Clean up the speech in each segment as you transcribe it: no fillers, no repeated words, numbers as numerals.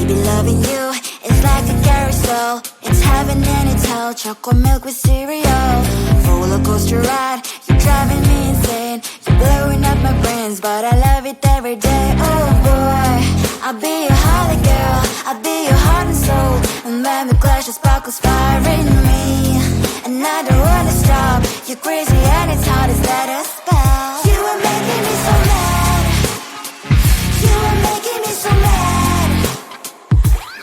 Baby, loving you is like a carousel. It's heaven and it's hell, chocolate milk with cereal. Roller coaster ride, you're driving me insane. You're blowing up my brains, but I love it every day. Oh boy, I'll be your holly girl, I'll be your heart and soul. And when the clash, the sparkles fire in me, and I don't wanna stop. You're crazy and it's hard as let a spell. You are making me so mad. You are making me so mad.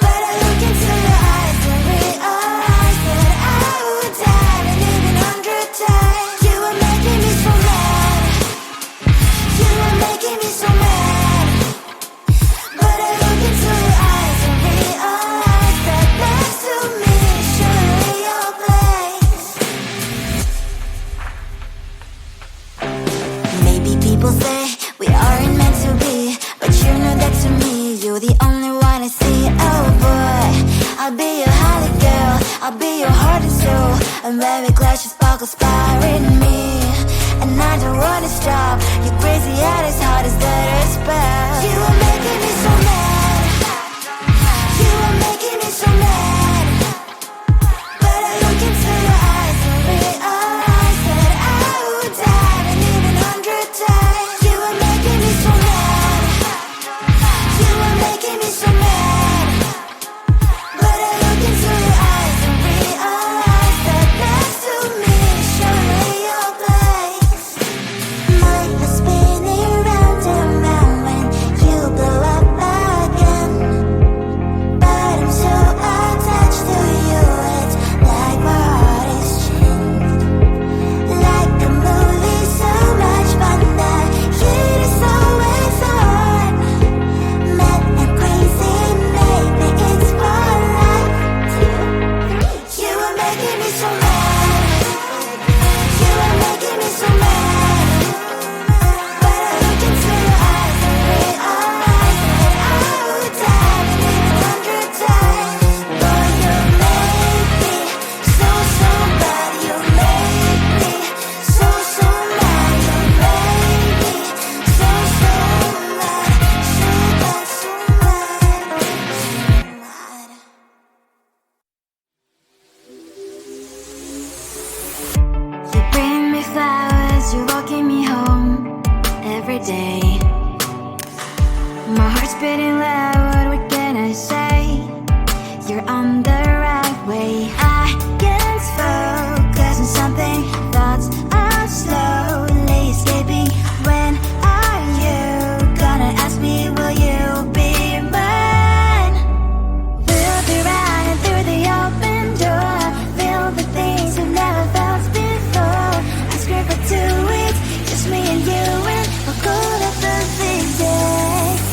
But I look into your eyes and realize that I would die and even 100 times. You are making me so mad. You are making me so mad. But I look into your eyes and realize that next to me is surely your place. Maybe people say we aren't meant to be, but you know that to me, you're the only one I see. Oh boy, I'll be your holly girl, I'll be your heart and soul. And when we clash, the sparkles fire in me, and I don't wanna stop. You're crazy and as hard as that a spell. You are making me so mad. You are making me so mad. But I look into your eyes and realize that I would die and even 100 times. You are making me so mad. You are making me so mad. But I look into your eyes and realize that next to me is surely your place. Mind was spinning round and round when you blow up again. But I'm so attached to you, it's like my heart is chained. Like a movie, so much fun that it is always on. Mad and crazy, maybe it's for life. You are making me so mad. You are making me so mad. But I look into your eyes and realize that I would die and even 100 times. Boy, you make me so, so bad. You make me so, so mad. You make me so, so mad. So bad, so mad, so mad. You bring me flowers, you're walking me home every day. My heart's beating loud, what can I say? You're on the right way. I can't focus on something, thoughts are slowly escaping. When are you gonna ask me, will you be mine? We'll be running through the open door, filled with things we've never felt before. I scream for 2 weeks, just me and you, and we'll go to perfect days.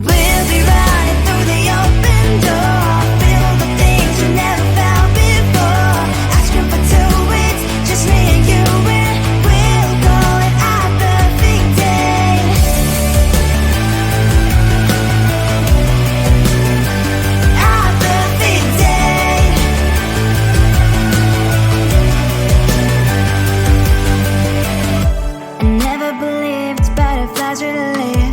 We'll be running through the open door, filled with things we never felt before. I scream for 2 weeks, just me and you, and we'll go at our perfect day. Our perfect day. I never believed butterflies really live.